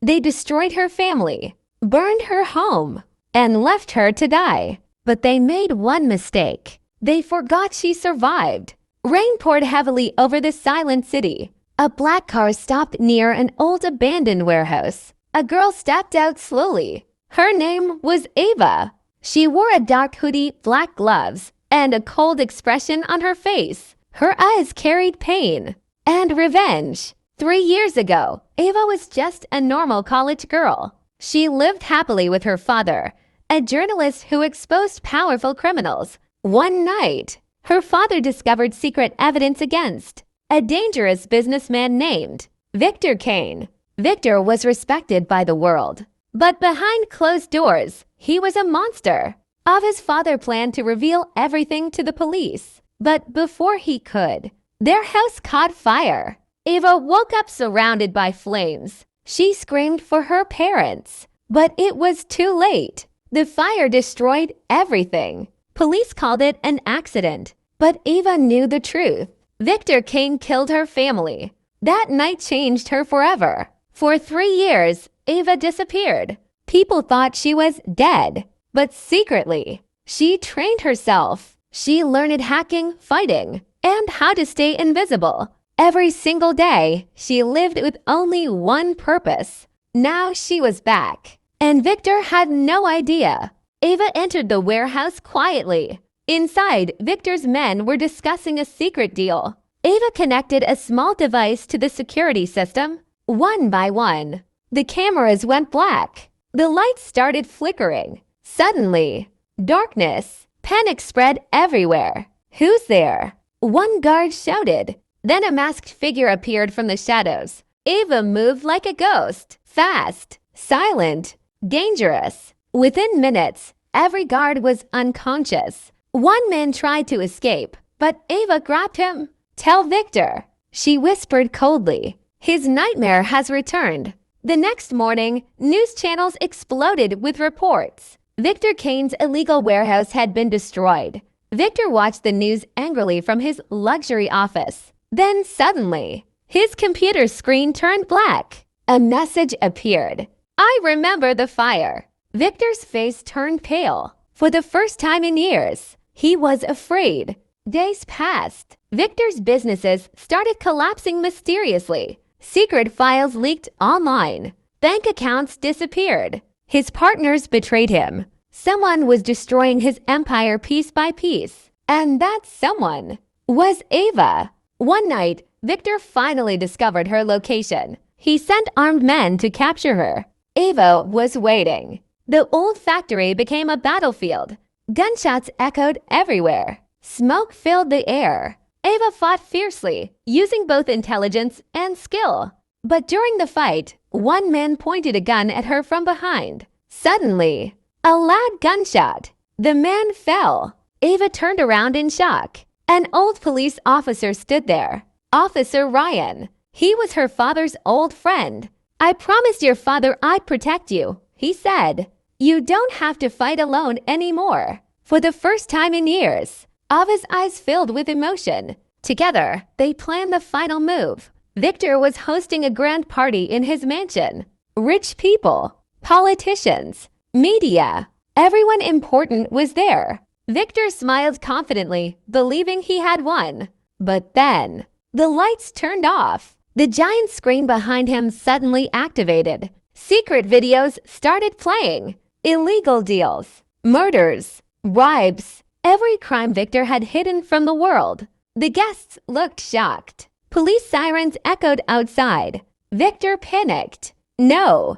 They destroyed her family, burned her home, and left her to die. But they made one mistake. They forgot she survived. Rain poured heavily over the silent city. A black car stopped near an old abandoned warehouse. A girl stepped out slowly. Her name was Ava. She wore a dark hoodie, black gloves, and a cold expression on her face. Her eyes carried pain and revenge. 3 years ago, Ava was just a normal college girl. She lived happily with her father, a journalist who exposed powerful criminals. One night, her father discovered secret evidence against a dangerous businessman named Victor Kane. Victor was respected by the world, but behind closed doors, he was a monster. Ava's father planned to reveal everything to the police, but before he could, their house caught fire. Ava woke up surrounded by flames. She screamed for her parents, but it was too late. The fire destroyed everything. Police called it an accident, but Ava knew the truth. Victor Kane killed her family. That night changed her forever. For 3 years, Ava disappeared. People thought she was dead, but secretly, she trained herself. She learned hacking, fighting, and how to stay invisible. Every single day, she lived with only one purpose. Now she was back, and Victor had no idea. Ava entered the warehouse quietly. Inside, Victor's men were discussing a secret deal. Ava connected a small device to the security system. One by one, the cameras went black. The lights started flickering. Suddenly, darkness. Panic spread everywhere. "Who's there?" one guard shouted. Then a masked figure appeared from the shadows. Ava moved like a ghost, fast, silent, dangerous. Within minutes, every guard was unconscious. One man tried to escape, but Ava grabbed him. "Tell Victor," she whispered coldly. "His nightmare has returned." The next morning, news channels exploded with reports. Victor Kane's illegal warehouse had been destroyed. Victor watched the news angrily from his luxury office. Then suddenly, his computer screen turned black. A message appeared. "I remember the fire." Victor's face turned pale. For the first time in years, he was afraid. Days passed. Victor's businesses started collapsing mysteriously. Secret files leaked online. Bank accounts disappeared. His partners betrayed him. Someone was destroying his empire piece by piece. And that someone was Ava. One night, Victor finally discovered her location. He sent armed men to capture her. Ava was waiting. The old factory became a battlefield. Gunshots echoed everywhere. Smoke filled the air. Ava fought fiercely, using both intelligence and skill. But during the fight, one man pointed a gun at her from behind. Suddenly, a loud gunshot. The man fell. Ava turned around in shock. An old police officer stood there. Officer Ryan. He was her father's old friend. "I promised your father I'd protect you," he said. "You don't have to fight alone anymore." For the first time in years, Ava's eyes filled with emotion. Together, they planned the final move. Victor was hosting a grand party in his mansion. Rich people, politicians, media, everyone important was there. Victor smiled confidently, believing he had won. But then, the lights turned off. The giant screen behind him suddenly activated. Secret videos started playing. Illegal deals, murders, bribes, every crime Victor had hidden from the world. The guests looked shocked. Police sirens echoed outside. Victor panicked. No,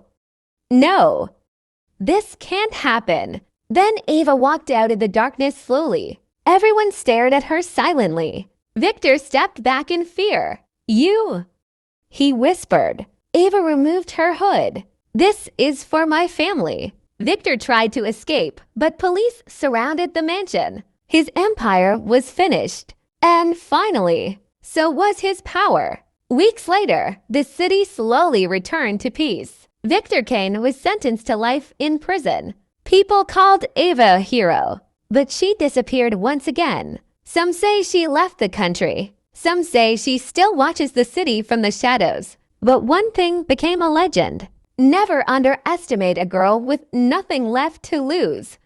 this can't happen. Then Ava walked out of the darkness slowly. Everyone stared at her silently. Victor stepped back in fear. "You," he whispered. Ava removed her hood. "This is for my family." Victor tried to escape, but police surrounded the mansion. His empire was finished. And finally, so was his power. Weeks later, the city slowly returned to peace. Victor Kane was sentenced to life in prison. People called Ava a hero, but she disappeared once again. Some say she left the country. Some say she still watches the city from the shadows. But one thing became a legend. Never underestimate a girl with nothing left to lose.